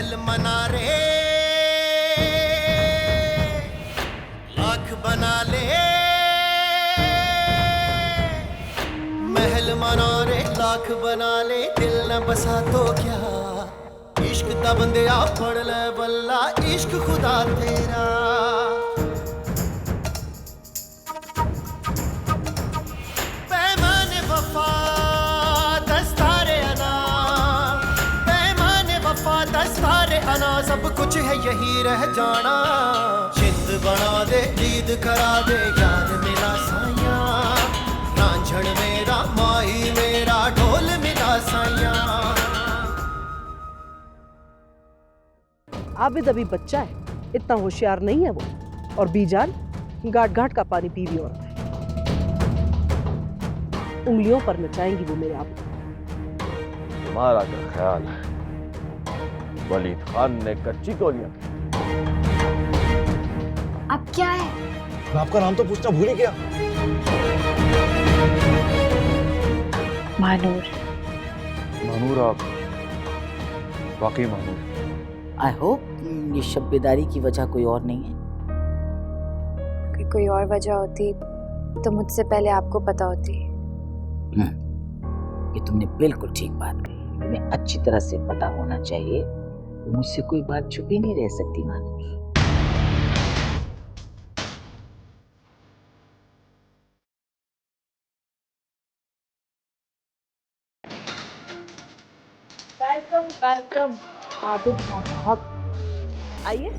महल मना रे लाख बना ले, महल मना रे लाख बना ले, दिल न बसा तो क्या, इश्क दा बंदिया पढ़ ले बल्ला, इश्क खुदा तेरा। पैमाने वफा दस्तारे अना, पैमाने वफा दस्तारे अना, सब कुछ है यही रह जाना, जिंद बना दे जीद करा दे, यार मिला साया, रांझण मेरा माही मेरा, ढोल मिला साया। आबिद अभी बच्चा है, इतना होशियार नहीं है वो, और बीजान घाट घाट का पानी पी भी औरत है, उंगलियों पर नचाएंगी वो मेरे आप। तुम्हारा क्या ख्याल है, वलीद खान ने कच्ची गोलियां की? अब क्या है? मैं आपका नाम तो पूछना भूल ही गया। मानूर। मानूर, आप वाकई मानूर? आई होप ये शब बेदारी की वजह कोई और नहीं है। अगर कोई और वजह होती तो मुझसे पहले आपको पता होती। ये तुमने बिल्कुल ठीक बात कही, तुम्हें अच्छी तरह से पता होना चाहिए, मुझसे कोई बात छुपी नहीं रह सकती मानूर। वेलकम आबिद बहुत। आइए।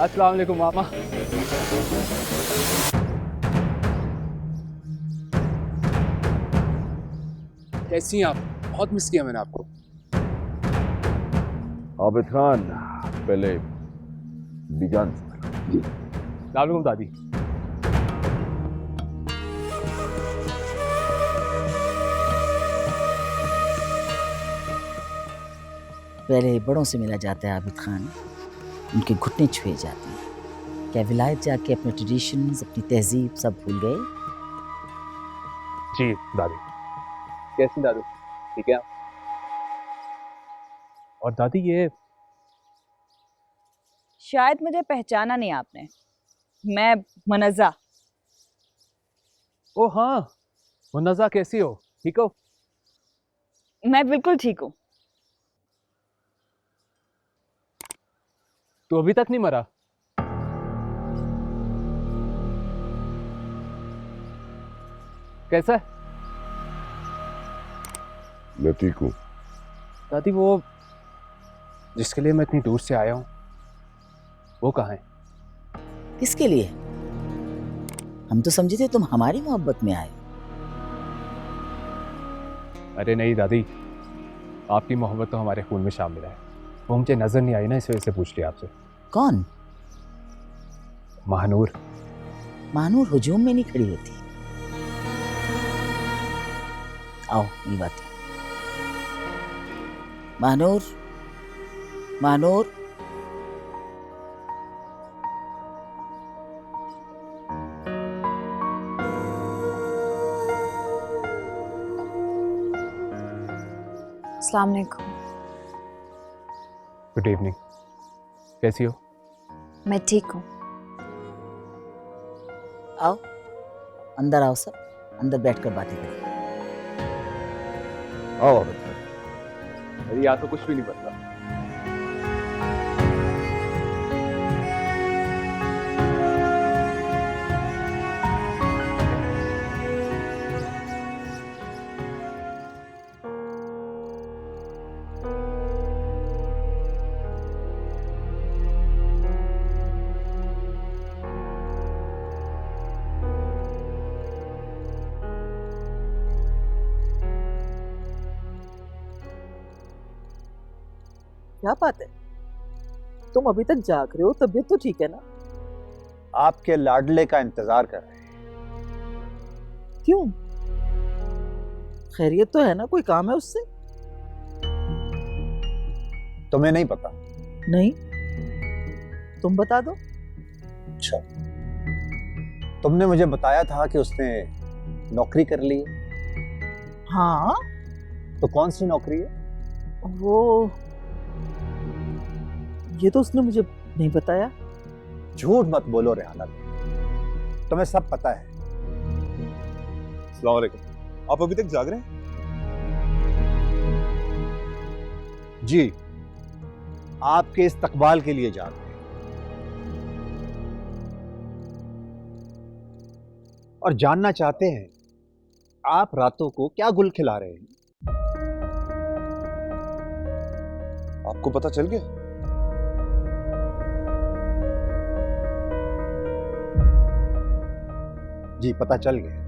अस्सलाम वालेकुम मामा। कैसी हैं आप? बहुत मिस किया मैंने आपको। आबिद खान, पहले बीजान से अस्सलाम वालेकुम दादी। पहले बड़ों से मिला जाता है आबिद खान, उनके घुटने छुए जाते हैं। क्या विलायत जाके अपने ट्रेडिशंस, अपनी तहजीब सब भूल गए? जी दादी। कैसी दादी? ठीक है। और दादी ये शायद मुझे पहचाना नहीं आपने, मैं मुनज़्ज़ा। ओ हाँ, मुन्नज़्ज़ा कैसी हो? ठीक हो? मैं बिल्कुल ठीक हूँ। तू अभी तक नहीं मरा? कैसा है? मैं ठीक हूँ। दादी वो जिसके लिए मैं इतनी दूर से आया हूँ वो कहाँ है? किसके लिए? हम तो समझे थे तुम हमारी मोहब्बत में आए। अरे नहीं दादी, आपकी मोहब्बत तो हमारे खून में शामिल है, वो मुझे नजर नहीं आई ना, इस वजह से पूछ लिया आपसे। कौन? महानूर। महानूर हुजूम में नहीं खड़ी होती। आओ ये बात है। महानूर, महानूर, अस्सलाम वालेकुम। Good evening. कैसी हो? मैं ठीक हूँ। आओ अंदर आओ, सब अंदर बैठकर बातें करें। आओ आबिद खान। अरे यहाँ तो कुछ भी नहीं पता। क्या बात है, तुम अभी तक जाग रहे हो? तबीयत तो ठीक है ना? आपके लाडले का इंतजार कर रहे हैं। क्यों? खैरियत तो है ना? कोई काम है उससे? तुम्हें नहीं पता? नहीं, तुम बता दो। अच्छा, तुमने मुझे बताया था कि उसने नौकरी कर ली है। हाँ, तो कौन सी नौकरी है? वो ये तो उसने मुझे नहीं बताया। झूठ मत बोलो रेहाना, तुम्हें सब पता है। अस्सलाम वालेकुम, आप अभी तक जाग रहे हैं? जी, आपके इस्तकबाल के लिए जा रहे हैं। और जानना चाहते हैं आप रातों को क्या गुल खिला रहे हैं। आपको पता चल गया? जी पता चल गया।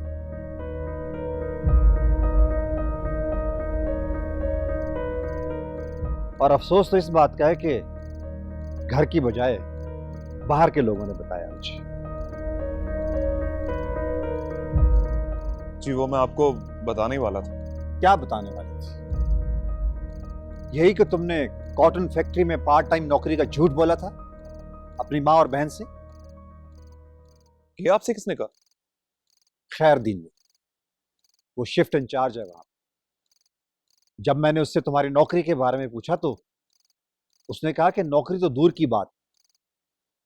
और अफसोस तो इस बात का है कि घर की बजाय बाहर के लोगों ने बताया मुझे। जी वो मैं आपको बताने ही वाला था। क्या बताने वाले थे? यही कि तुमने कॉटन फैक्ट्री में पार्ट टाइम नौकरी का झूठ बोला था अपनी माँ और बहन से। ये आपसे किसने कहा? खैरदीन में, वो शिफ्ट इंचार्ज है वहां। जब मैंने उससे तुम्हारी नौकरी के बारे में पूछा तो उसने कहा कि नौकरी तो दूर की बात,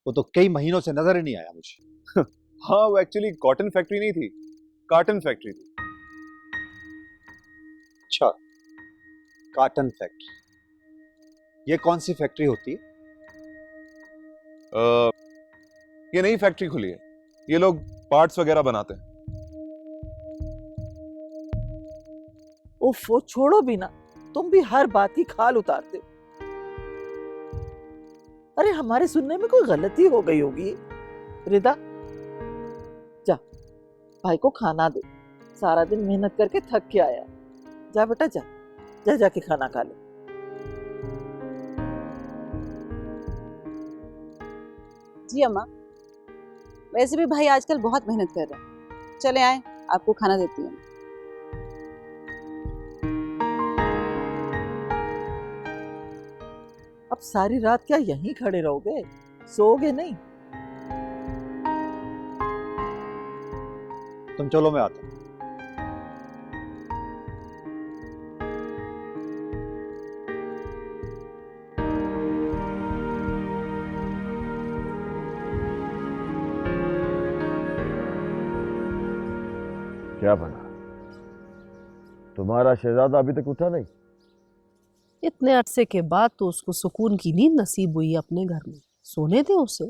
वो तो कई महीनों से नजर ही नहीं आया मुझे। हाँ वो एक्चुअली कॉटन फैक्ट्री नहीं थी, कार्टन फैक्ट्री थी। अच्छा, कॉटन फैक्ट्री। ये कौन सी फैक्ट्री होती है? ये नई फैक्ट्री खुली है, ये लोग पार्ट्स वगैरह बनाते हैं। उफ, छोड़ो भी ना, तुम भी हर बात की खाल उतारते हो। अरे हमारे सुनने में कोई गलती हो गई होगी। रिदा, जा भाई को खाना दे, सारा दिन मेहनत करके थक के आया। जा बेटा जा, जा जाके खाना खा ले। जी अम्मा, वैसे भी भाई आजकल बहुत मेहनत कर रहे हैं। चले आए, आपको खाना देती हूँ। अब सारी रात क्या यहीं खड़े रहोगे? सोओगे नहीं? तुम चलो, मैं आता हूं। क्या बना? तुम्हारा शहजादा अभी तक उठा नहीं? इतने अरसे के बाद तो उसको सुकून की नींद नसीब हुई अपने घर में। सोने दे उसे।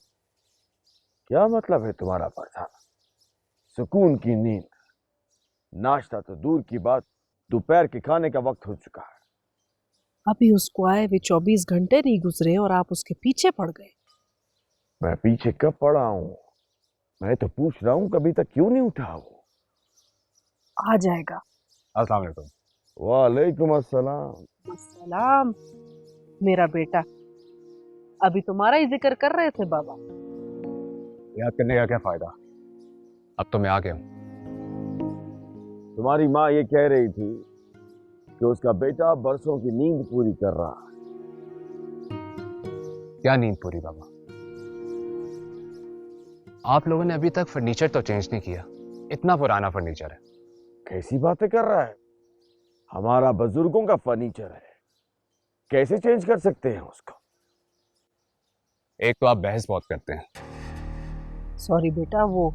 क्या मतलब है तुम्हारा फरजाना? सुकून की नींद? नाश्ता तो दूर की बात, दोपहर के खाने का वक्त हो चुका है। अभी उसको आए हुए 24 घंटे नहीं गुजरे और आप उसके पीछे पड़ गए। मैं पीछे कब पड़ा हूं? मैं तो पूछ रहा हूं कभी तक क्यों नहीं उठा वो? आ जाएगा। अस्सलाम वालेकुम। वालेकुम अस्सलाम। सलाम मेरा बेटा। अभी तुम्हारा ही जिक्र कर रहे थे बाबा। याद करने का क्या फायदा, अब तो मैं आ गया हूँ। तुम्हारी माँ ये कह रही थी कि उसका बेटा बरसों की नींद पूरी कर रहा है। क्या नींद पूरी बाबा? आप लोगों ने अभी तक फर्नीचर तो चेंज नहीं किया, इतना पुराना फर्नीचर है। कैसी बातें कर रहा है? हमारा बुजुर्गों का फर्नीचर है, कैसे चेंज कर सकते हैं उसको? एक तो आप बहस बहुत करते हैं। सॉरी बेटा, वो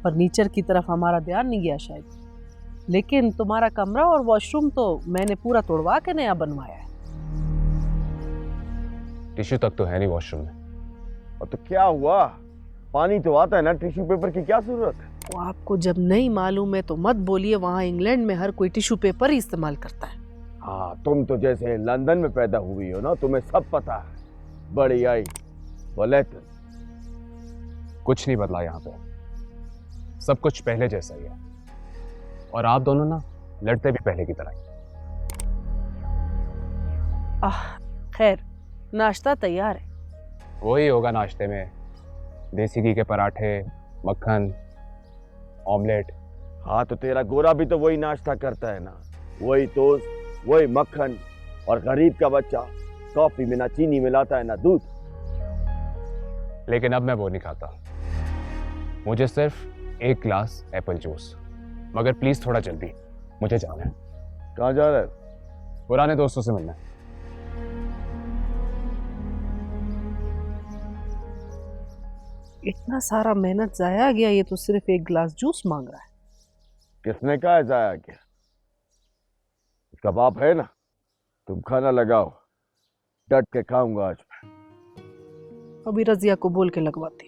फर्नीचर की तरफ हमारा ध्यान नहीं गया शायद, लेकिन तुम्हारा कमरा और वॉशरूम तो मैंने पूरा तोड़वा के नया बनवाया है। टिश्यू तक तो है नहीं वॉशरूम में। और तो क्या हुआ, पानी तो आता है ना, टिश्यू पेपर की क्या जरूरत है? वो आपको जब नहीं मालूम है तो मत बोलिए, वहाँ इंग्लैंड में हर कोई टिश्यू पेपर ही इस्तेमाल करता है। हाँ, तुम तो जैसे लंदन में पैदा हुई हो ना, तुम्हें सब पता है। बड़ी आई वलेतन। कुछ नहीं बदला यहाँ पे, सब कुछ पहले जैसा ही है। और आप दोनों ना लड़ते भी पहले की तरह ही। खैर, नाश्ता तैयार है। वही होगा नाश्ते में, देसी घी के पराठे, मक्खन, ऑमलेट। हाँ, तो तेरा गोरा भी तो वही नाश्ता करता है ना, वही टोस्ट, वही मक्खन। और गरीब का बच्चा कॉफी में ना चीनी मिलाता है ना दूध। लेकिन अब मैं वो नहीं खाता, मुझे सिर्फ एक ग्लास एप्पल जूस। मगर प्लीज थोड़ा जल्दी, मुझे जाना है। कहाँ जा रहा है? पुराने दोस्तों से मिलना है। इतना सारा मेहनत जाया गया, ये तो सिर्फ एक गिलास जूस मांग रहा है। किसने कहा है जाया क्या? इसका बाप है ना। तुम खाना लगाओ, डट के खाऊंगा आज मैं। अभी रजिया को बोल के लगवाती।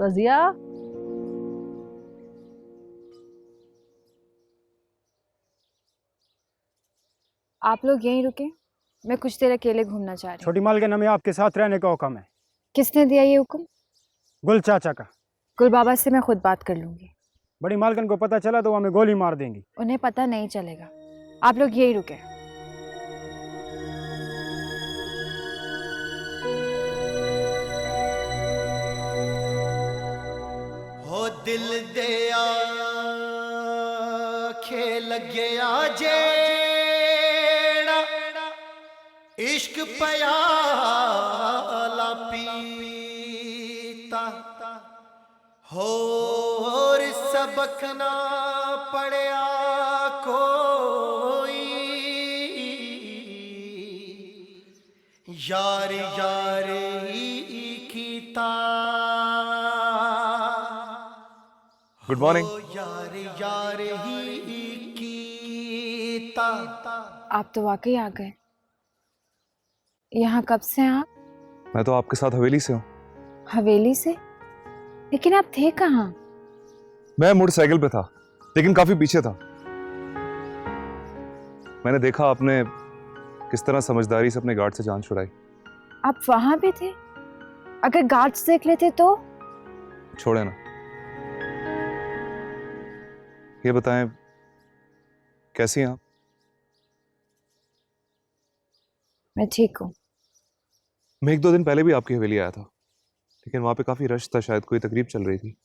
रजिया, आप लोग यहीं रुके, मैं कुछ देर अकेले घूमना चाह रही हूँ। छोटी मालकिन, हमें आपके साथ रहने का हुक्म है। किसने दिया ये हुक्म? गुल चाचा का। गुल बाबा से मैं खुद बात कर लूंगी। बड़ी मालकिन को पता चला तो वो हमें गोली मार देंगी। उन्हें पता नहीं चलेगा, आप लोग यहीं रुके। हो दिल दे खेल गया जेड़ा इश्क प्याला पीता होर सबक ना पढ़िया कोई यार यार ही कीता। Good morning. यार यार ही कीता। आप तो वाकई आ गए। यहाँ कब से हैं आप? मैं तो आपके साथ हवेली से हूँ। हवेली से? लेकिन आप थे कहाँ? मैं मोटरसाइकिल पे था, लेकिन काफी पीछे था। मैंने देखा आपने किस तरह समझदारी से अपने गार्ड से जान छुड़ाई। आप वहां भी थे? अगर गार्ड्स देख लेते तो? छोड़े ना। ये बताएं, कैसी हैं आप? मैं ठीक हूँ। मैं 1-2 दिन पहले भी आपकी हवेली आया था, लेकिन वहां पे काफी रश था, शायद कोई तकरीब चल रही थी।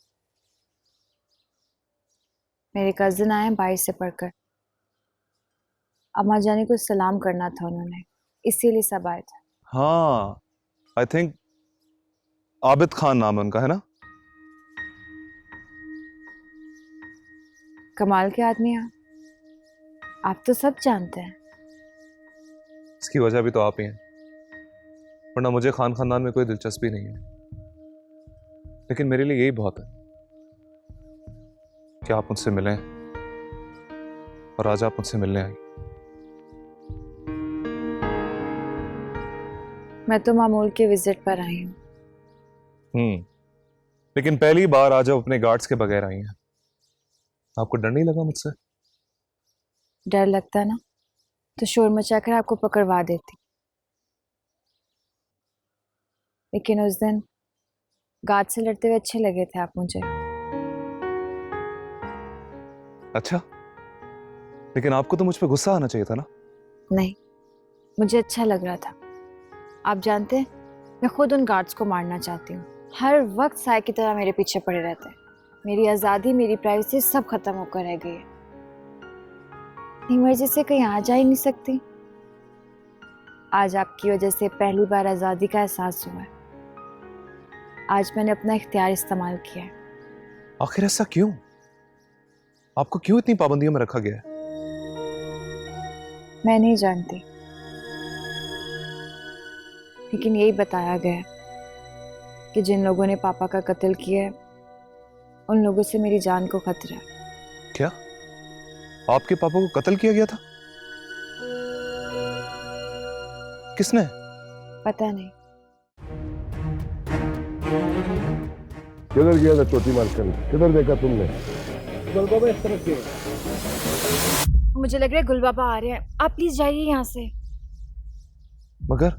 मेरे कजिन आए हैं बाहर से पढ़कर। अम्मा जानी को सलाम करना था उन्होंने, इसीलिए सब आए थे। हाँ, आई थिंक आबिद खान नाम है उनका, है ना? कमाल के आदमी आप तो सब जानते हैं। इसकी वजह भी तो आप ही हैं, वरना मुझे खान खानदान में कोई दिलचस्पी नहीं है। लेकिन मेरे लिए यही बहुत है कि आप मुझसे मिलें, और आज आप मुझसे मिलने आई। मैं तो मामूल के विजिट पर आई हूँ। लेकिन पहली बार आज आप अपने गार्ड्स के बगैर आई हैं। आपको डर नहीं लगा मुझसे? डर लगता ना तो शोर मचाकर आपको पकड़वा देती, लेकिन उस दिन गार्ड से लड़ते हुए अच्छे लगे थे आप मुझे। अच्छा, लेकिन आपको तो मुझ पे गुस्सा आना चाहिए था ना? नहीं, मुझे अच्छा लग रहा था। आप जानते हैं, मैं खुद उन गार्ड्स को मारना चाहती हूँ। हर वक्त साय की तरह मेरे पीछे पड़े रहते हैं। मेरी आज़ादी, मेरी प्राइवेसी सब खत्म होकर रह गई है। अपनी मर्जी से कहीं आ जा ही नहीं सकती। आज आपकी वजह से पहली बार आज़ादी का एहसास हुआ है। आज मैंने अपना इख्तियार इस्तेमाल किया है। आखिर ऐसा क्यों? आपको क्यों इतनी पाबंदियों में रखा गया है? मैं नहीं जानती, लेकिन यही बताया गया है कि जिन लोगों ने पापा का कत्ल किया है, उन लोगों से मेरी जान को खतरा है। क्या आपके पापा को कत्ल किया गया था? किसने? पता नहीं। किधर गया था छोटी मालकिन? किधर देखा तुमने? गुलबाबा इस तरफ के। मुझे लग रहा है गुल बाबा आ रहे हैं। आप प्लीज जाइए यहाँ से। मगर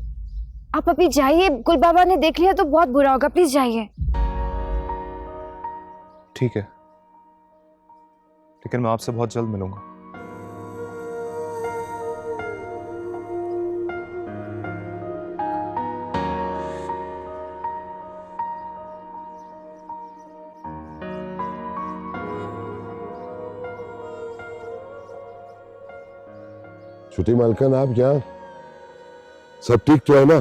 आप अभी जाइए, गुल बाबा ने देख लिया तो बहुत बुरा होगा। प्लीज जाइए। ठीक है, लेकिन मैं आपसे बहुत जल्द मिलूंगा। छोटी मालकिन, आप यहाँ सब ठीक तो है ना?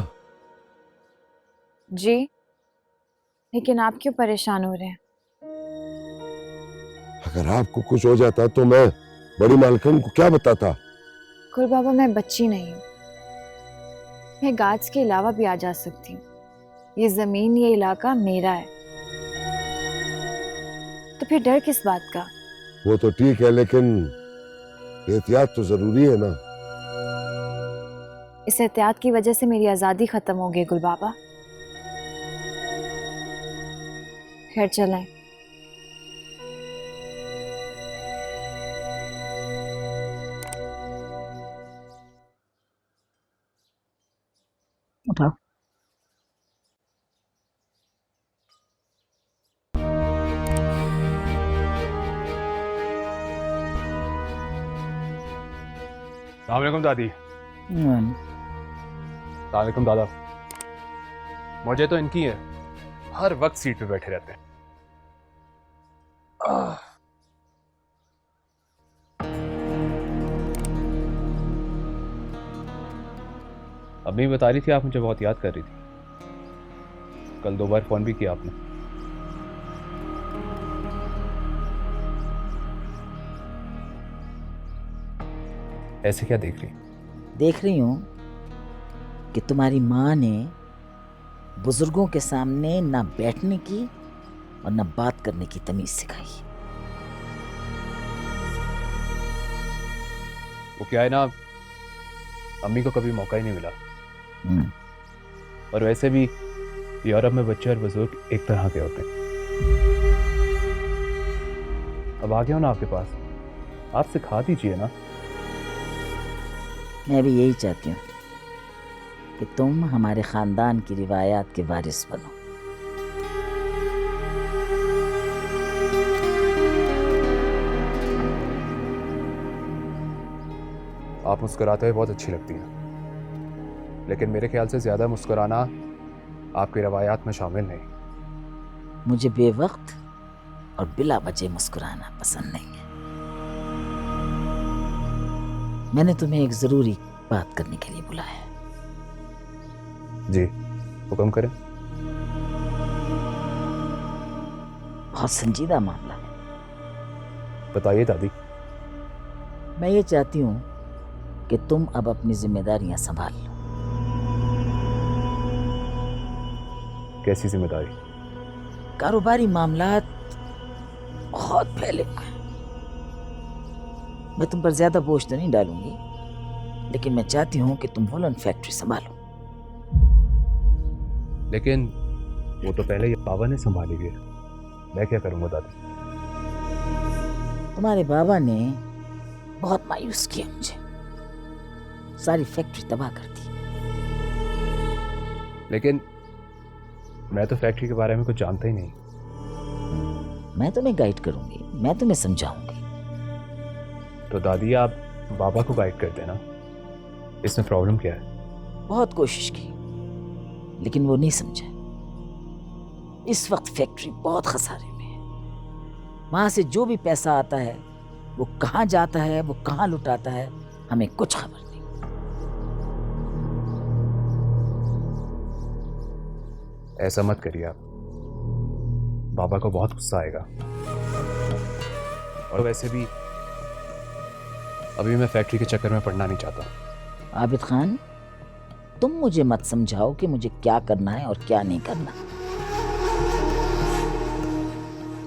जी, लेकिन आप क्यों परेशान हो रहे हैं? अगर आपको कुछ हो जाता तो मैं बड़ी मालकिन को क्या बताता? गुल बाबा, मैं बच्ची नहीं हूँ। मैं गार्ड्स के अलावा भी आ जा सकती हूँ। ये जमीन, ये इलाका मेरा है, तो फिर डर किस बात का? वो तो ठीक है, लेकिन एहतियात तो जरूरी है ना। इस एहतियात की वजह से मेरी आज़ादी खत्म हो गई गुल बाबा। खैर चलें। उठाओ। सलाम दादी। सलाम दादा। मुझे तो इनकी है, हर वक्त सीट पे बैठे रहते हैं। अभी बता रही थी आप मुझे बहुत याद कर रही थी। कल 2 बार फोन भी किया आपने। ऐसे क्या देख रही? देख रही हूँ कि तुम्हारी माँ ने बुजुर्गों के सामने ना बैठने की और ना बात करने की तमीज सिखाई। वो क्या है ना, अम्मी को कभी मौका ही नहीं मिला। और वैसे भी यूरोप में बच्चे और बुजुर्ग एक तरह के होते हैं। अब आ गया हूं ना आपके पास, आप सिखा दीजिए ना। मैं भी यही चाहती हूँ कि तुम हमारे खानदान की रिवायात के वारिस बनो। आप मुस्कुराते हुए बहुत अच्छी लगती हैं, लेकिन मेरे ख्याल से ज्यादा मुस्कुराना आपकी रवायात में शामिल नहीं। मुझे बेवक्त और बिला वजह मुस्कुराना पसंद नहीं है। मैंने तुम्हें एक जरूरी बात करने के लिए बुलाया है। जी, हुक्म करें। बहुत संजीदा मामला है। बताइए दादी। मैं ये चाहती हूँ कि तुम अब अपनी जिम्मेदारियां संभाल लो। कैसी जिम्मेदारी? कारोबारी मामलात बहुत फैले हुए हैं। मैं तुम पर ज्यादा बोझ तो नहीं डालूंगी, लेकिन मैं चाहती हूँ कि तुम वुलन फैक्ट्री संभालो। लेकिन वो तो पहले ये बाबा ने संभाली है, मैं क्या करूंगा दादी? तुम्हारे बाबा ने बहुत मायूस किया मुझे, सारी फैक्ट्री तबाह कर दी। लेकिन मैं तो फैक्ट्री के बारे में कुछ जानता ही नहीं। मैं तुम्हें गाइड करूंगी, मैं तुम्हें समझाऊंगी। तो दादी आप बाबा को गाइड कर देना, इसमें प्रॉब्लम क्या है? बहुत कोशिश की, लेकिन वो नहीं समझा। इस वक्त फैक्ट्री बहुत खसारे में है। वहां से जो भी पैसा आता है वो कहाँ जाता है, वो कहाँ लुटाता है, हमें कुछ खबर नहीं। ऐसा मत करिए आप, बाबा को बहुत गुस्सा आएगा। और वैसे भी अभी मैं फैक्ट्री के चक्कर में पड़ना नहीं चाहता। आबिद खान, तुम मुझे मत समझाओ कि मुझे क्या करना है और क्या नहीं करना।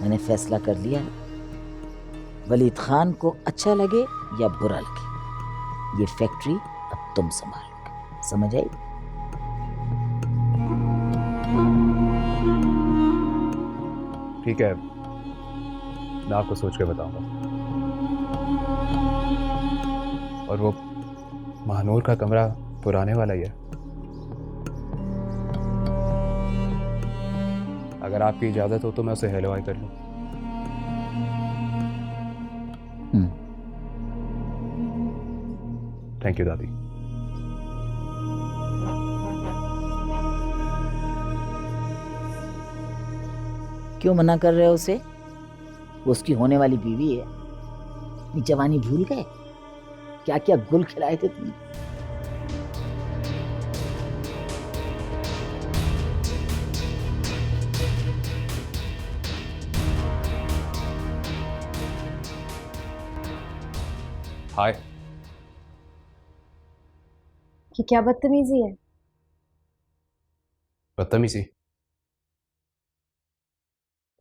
मैंने फैसला कर लिया है। वलीद खान को अच्छा लगे या बुरा लगे, ये फैक्ट्री अब तुम संभालोगे। समझ आई? ठीक है, मैं आपको सोच के बताऊंगा। और वो महानूर का कमरा पुराने वाला ही है। अगर आपकी इजाजत हो तो मैं उसे हेलो हाय कर लूं। थैंक यू दादी। क्यों मना कर रहे हो उसे? वो उसकी होने वाली बीवी है। अपनी जवानी भूल गए? क्या क्या गुल खिलाए थे तुमने? हाय। ये क्या बदतमीजी है? बदतमीजी?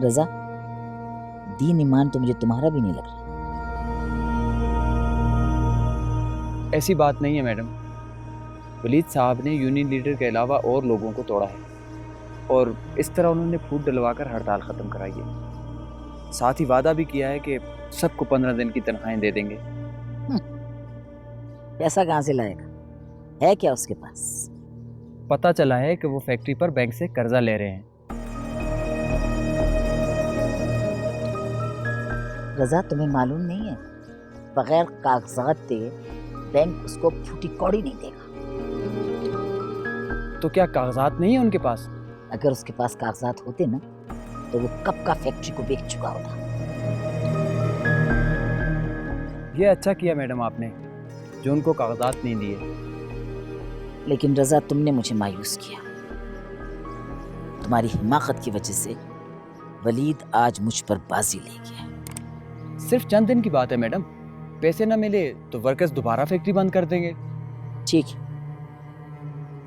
रजा, दीन ईमान तो मुझे तुम्हारा भी नहीं लग रहा। ऐसी बात नहीं है मैडम, वलीद साहब ने यूनियन लीडर के अलावा और लोगों को तोड़ा है और इस तरह उन्होंने फूट डलवाकर हड़ताल ख़त्म कराई है। साथ ही वादा भी किया है कि सबको 15 दिन की तनख्वाहें दे देंगे। पैसा कहाँ से लाएगा? है क्या उसके पास? पता चला है कि वो फैक्ट्री पर बैंक से कर्जा ले रहे हैं। रजा, तुम्हें मालूम नहीं है, बगैर कागजात के बैंक उसको फूटी कौड़ी नहीं देगा। तो क्या कागजात नहीं है उनके पास? अगर उसके पास कागजात होते ना तो वो कब का फैक्ट्री को बेच चुका होता। ये अच्छा किया मैडम आपने जो उनको कागजात नहीं दिए। लेकिन रजा, तुमने मुझे मायूस किया। तुम्हारी हिमाकत की वजह से वलीद आज मुझ पर बाजी ले गया। सिर्फ चंद दिन की बात है मैडम, पैसे न मिले तो वर्कर्स दोबारा फैक्ट्री बंद कर देंगे। ठीक है,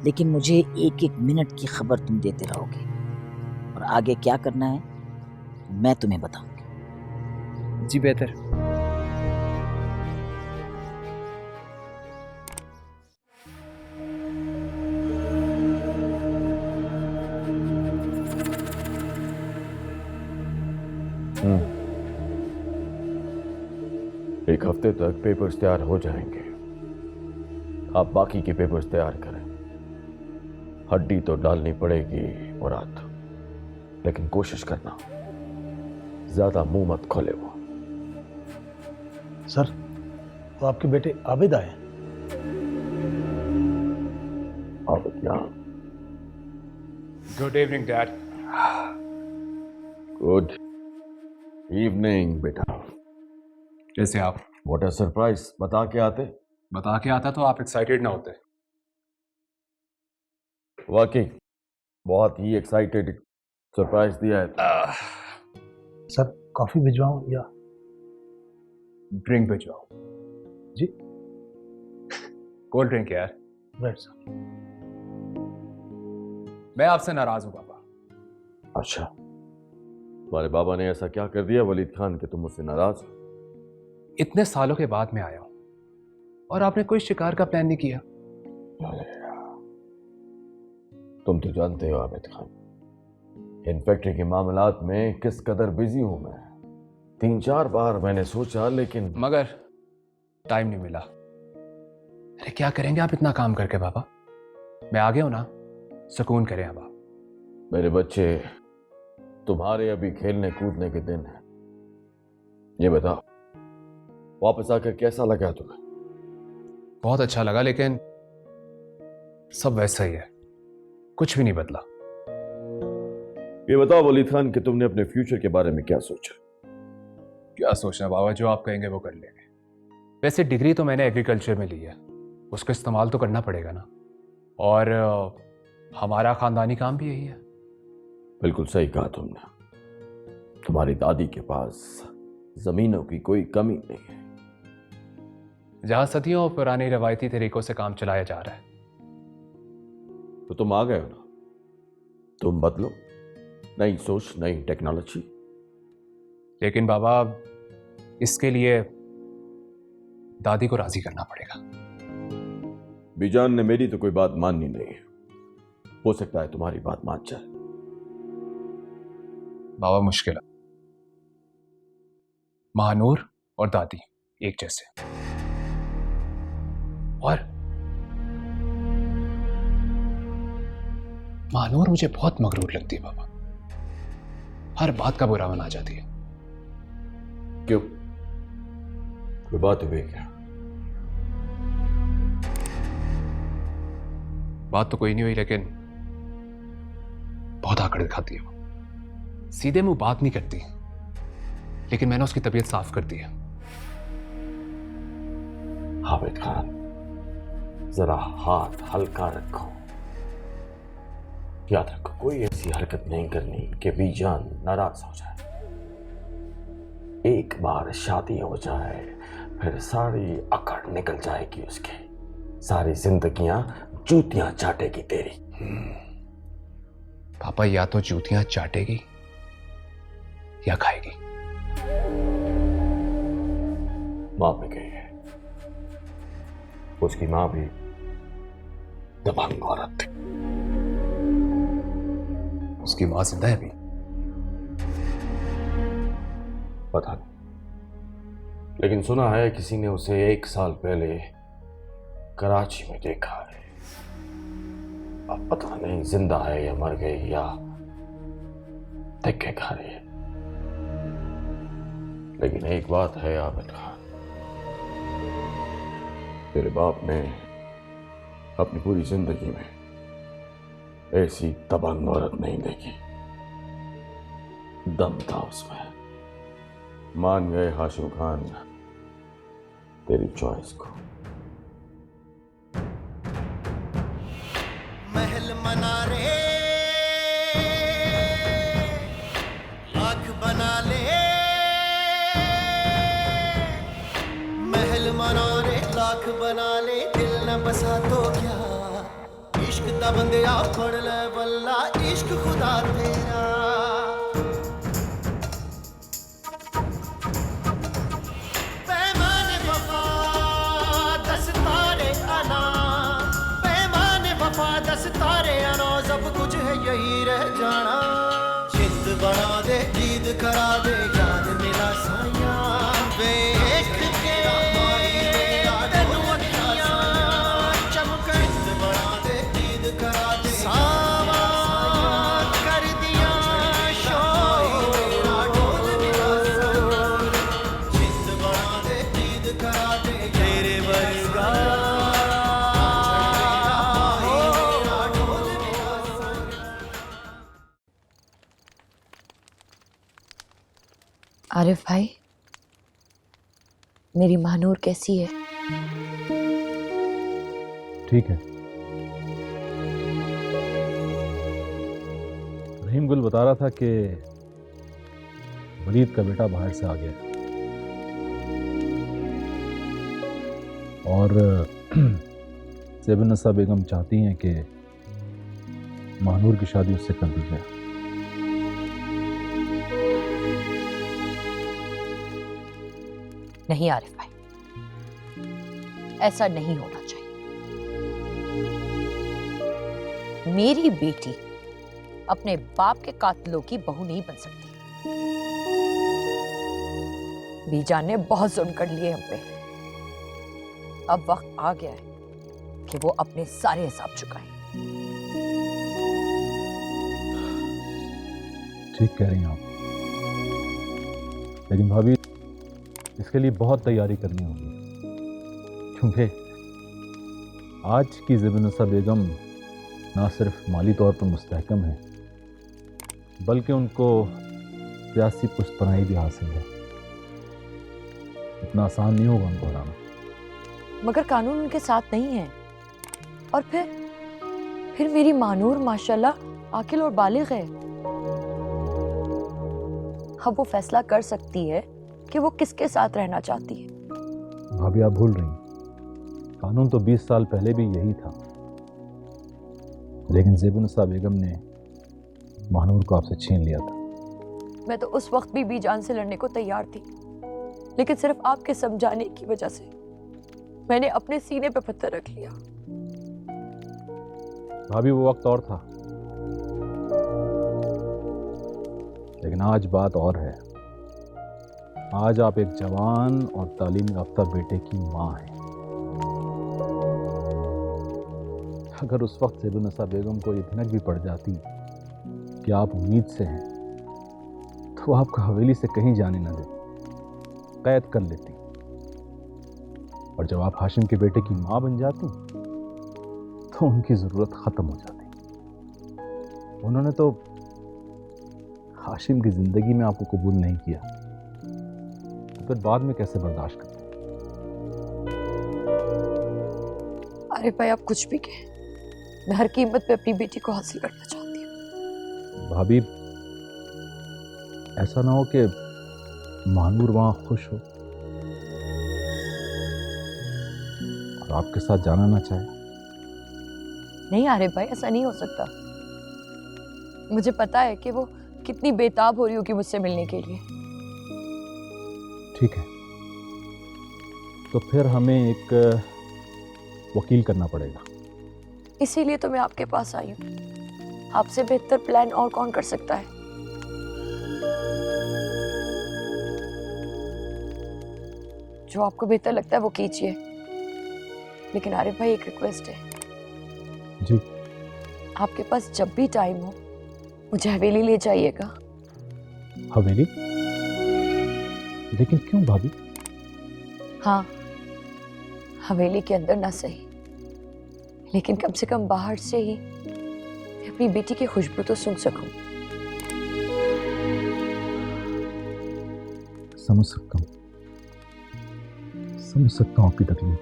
लेकिन मुझे एक एक मिनट की खबर तुम देते रहोगे और आगे क्या करना है मैं तुम्हें बताऊंगी। जी बेहतर। एक हफ्ते तक पेपर्स तैयार हो जाएंगे। आप बाकी के पेपर्स तैयार करें। हड्डी तो डालनी पड़ेगी मुराद, लेकिन कोशिश करना ज्यादा मुंह मत खोले। वो सर, वो आपके बेटे आबिद आए। आबिद यहाँ। Good evening dad. Good evening बेटा। कैसे आप? What a surprise. बता के आते। बता के आता तो आप एक्साइटेड ना होते। वाकई बहुत ही एक्साइटेड सरप्राइज दिया है। सर, कॉफी भिजवाऊं या ड्रिंक भिजवाओ? जी। कोल्ड ड्रिंक यार। Right sir. मैं आपसे नाराज हूं पापा। अच्छा, तुम्हारे बाबा ने ऐसा क्या कर दिया वलीद खान कि तुम मुझसे नाराज हो? इतने सालों के बाद मैं आया हूं और आपने कोई शिकार का प्लान नहीं किया। तुम तो जानते हो आबिद खान, इन फैक्ट्री के मामलात में किस कदर बिजी हूं मैं। 3-4 बार मैंने सोचा, लेकिन मगर टाइम नहीं मिला। अरे क्या करेंगे आप इतना काम करके पापा? मैं आ गया हूं ना, सुकून करें अब आप। मेरे बच्चे, तुम्हारे अभी खेलने कूदने के दिन हैं। ये बताओ, वापस आकर कैसा लगा तुम्हें? बहुत अच्छा लगा, लेकिन सब वैसा ही है, कुछ भी नहीं बदला। ये बताओ वलीद खान कि तुमने अपने फ्यूचर के बारे में क्या सोचा? क्या सोचना बाबा, जो आप कहेंगे वो कर लेंगे। वैसे डिग्री तो मैंने एग्रीकल्चर में ली है, उसका इस्तेमाल तो करना पड़ेगा ना, और हमारा खानदानी काम भी यही है। बिल्कुल सही कहा तुमने। तुम्हारी दादी के पास जमीनों की कोई कमी नहीं है। जहां सदियों पुराने रवायती तरीकों से काम चलाया जा रहा है। तो तुम आ गए हो ना, तुम बदलो, नई सोच, नई टेक्नोलॉजी। लेकिन बाबा, इसके लिए दादी को राजी करना पड़ेगा। बीजान ने मेरी तो कोई बात माननी नहीं है, हो सकता है तुम्हारी बात मान जाए। बाबा मुश्किल है, महानूर और दादी एक जैसे, और महानूर मुझे बहुत मगरूर लगती है बाबा, हर बात का बुरा बना जाती है। क्यों, कोई बात हुई क्या? बात तो कोई नहीं हुई, लेकिन बहुत आकड़ दिखाती है वो। सीधे मुंह बात नहीं करती, लेकिन मैंने उसकी तबीयत साफ कर दी है। आबिद खान, जरा हाथ हल्का रखो। याद रखो, कोई ऐसी हरकत नहीं करनी कि बीजान नाराज हो जाए। एक बार शादी हो जाए, फिर सारी अकड़ निकल जाएगी उसकी, सारी जिंदगियां जूतियां चाटेगी तेरी। पापा, या तो जूतियां चाटेगी या खाएगी? माँ पे गई है। उसकी माँ भी दबंग औरत थी। उसकी माँ जिंदा है अभी? पता नहीं, लेकिन सुना है किसी ने उसे 1 साल पहले कराची में देखा है। अब पता नहीं जिंदा है या मर गई या धक्के खा रही है। लेकिन एक बात है आबिद खान, तेरे बाप ने अपनी पूरी जिंदगी में ऐसी दबंग औरत नहीं देखी। दम था उसमें। मान गए हाशिम खान तेरी चॉइस को। महल मना रे लाख बना ले, महल मना रे लाख बना ले, दिल न बसा तो क्या, इश्क दा बंदिया फड़ ले बल्ला, इश्क खुदा तेरा। पैमाने वफा दस तारे अना, पैमाने वफा दस तारे अना, सब कुछ है यही रह जाना। जिद बना दे जीद करा दे, याद मिला साया देख के तेनू अखियां चमक, जिद बना दे जीद करा दे, सावा कर दिया शोर ढोल मिला शोर, जिद बना दे जीद करा दे, तेरे वर्गा आरिफ भाई, मेरी महानूर कैसी है? ठीक है। रहीम गुल बता रहा था कि वलीद का बेटा बाहर से आ गया और ज़ेबुन्निसा बेगम चाहती हैं कि महानूर की शादी उससे कर दी जाए। नहीं आरिफ भाई, ऐसा नहीं होना चाहिए। मेरी बेटी अपने बाप के कातिलों की बहू नहीं बन सकती। बीजान ने बहुत जुल्म कर लिए हम पे। अब वक्त आ गया है कि वो अपने सारे हिसाब चुकाए। ठीक कह रही हैं आप, लेकिन भाभी इसके लिए बहुत तैयारी करनी होगी, क्योंकि आज की ज़ेबुन्निसा बेगम ना सिर्फ माली तौर पर मुस्तहकम है, बल्कि उनको सियासी पुष्टपनाही भी हासिल है। इतना आसान नहीं होगा उनको हराना। मगर कानून उनके साथ नहीं है। और फिर मेरी मानूर माशाल्लाह आकिल और बालिग है। अब वो फैसला कर सकती है कि वो किसके साथ रहना चाहती है। भाभी आप भूल रही हैं, कानून तो 20 साल पहले भी यही था, लेकिन ज़ेबुन्निसा बेगम ने महानूर को आपसे छीन लिया था। मैं तो उस वक्त भी बीजान से लड़ने को तैयार थी, लेकिन सिर्फ आपके समझाने की वजह से मैंने अपने सीने पे पत्थर रख लिया। भाभी वो वक्त और था, लेकिन आज बात और है। आज आप एक जवान और तालीम याफ्ता बेटे की माँ हैं। अगर उस वक्त ज़ेबुन्निसा बेगम को ये भनक भी पड़ जाती कि आप उम्मीद से हैं, तो आपको हवेली से कहीं जाने न दे, कैद कर लेती। और जब आप हाशिम के बेटे की माँ बन जाती तो उनकी ज़रूरत ख़त्म हो जाती। उन्होंने तो हाशिम की ज़िंदगी में आपको कबूल नहीं किया, तो फिर बाद में कैसे बर्दाश्त करते? अरे भाई आप कुछ भी कहें, मैं हर कीमत पे अपनी बेटी को हासिल करना चाहती हूँ। भाभी ऐसा ना हो कि महानूर वहाँ खुश हो और आपके साथ जाना ना चाहे। नहीं आरिफ भाई, ऐसा नहीं हो सकता। मुझे पता है कि कितनी बेताब हो रही होगी मुझसे मिलने के लिए। ठीक है, तो फिर हमें एक वकील करना पड़ेगा। इसीलिए तो मैं आपके पास आई हूँ। आपसे बेहतर प्लान और कौन कर सकता है? जो आपको बेहतर लगता है वो कीजिए, लेकिन आरिफ भाई एक रिक्वेस्ट है। जी। आपके पास जब भी टाइम हो मुझे हवेली ले जाइएगा। हवेली? लेकिन क्यों भाभी? हाँ, हवेली के अंदर ना सही, लेकिन कम से कम बाहर से ही मैं अपनी बेटी की खुशबू तो सूंघ सकूं। समझ सकता हूँ आपकी तकलीफ।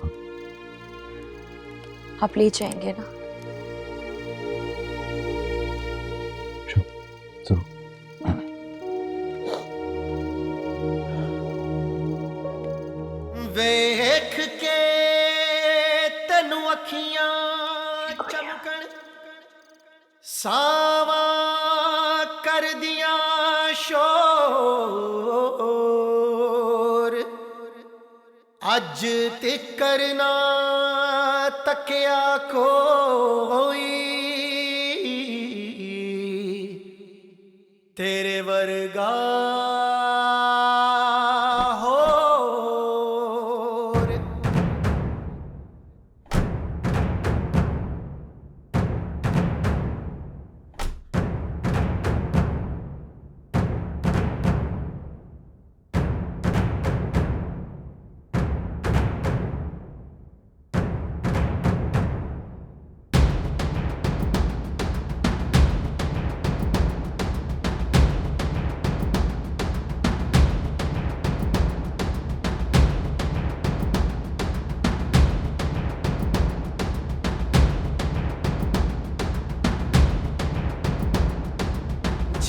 आप ले जाएंगे ना? जरूर। ਵੇਖ ਕੇ ਤੈਨੂੰ ਅੱਖੀਆਂ ਚਮਕਣ ਸਾਵਾਂ ਕਰਦੀਆਂ ਸ਼ੋਰ ਅੱਜ ਤਿੱਕਰ ਨਾ ਤੱਕਿਆ ਕੋਈ ਤੇਰੇ ਵਰਗਾ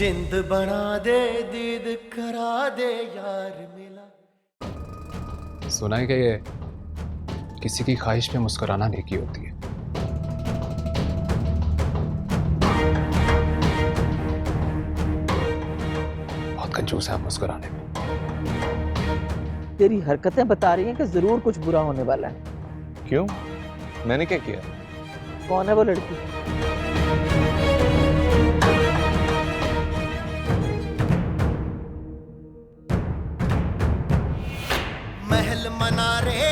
जिंद बना दे दीद करा दे यार मिला। सुना है कि ये किसी की ख्वाहिश पे मुस्कुराना नेकी होती है। बहुत कंजूस है आप मुस्कुराने में। तेरी हरकतें बता रही हैं कि जरूर कुछ बुरा होने वाला है। क्यों? मैंने क्या किया? कौन है वो लड़की? महल मना रे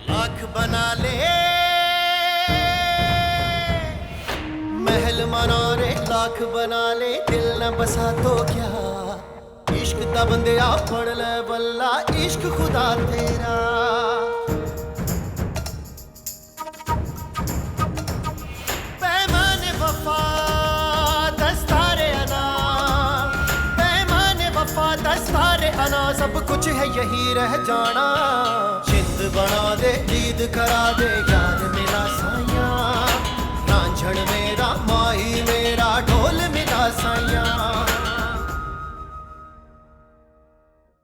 लाख बना ले, महल मना रे लाख बना ले, दिल न बसा तो क्या इश्क दा बंदिया पढ़ ले बल्ला इश्क खुदा तेरा। पैमाने वफा दस्तारे अना, पैमाने वफा दस्तारे अना, सब कुछ है यही रह जाना। जिंद बना दे जीद करा दे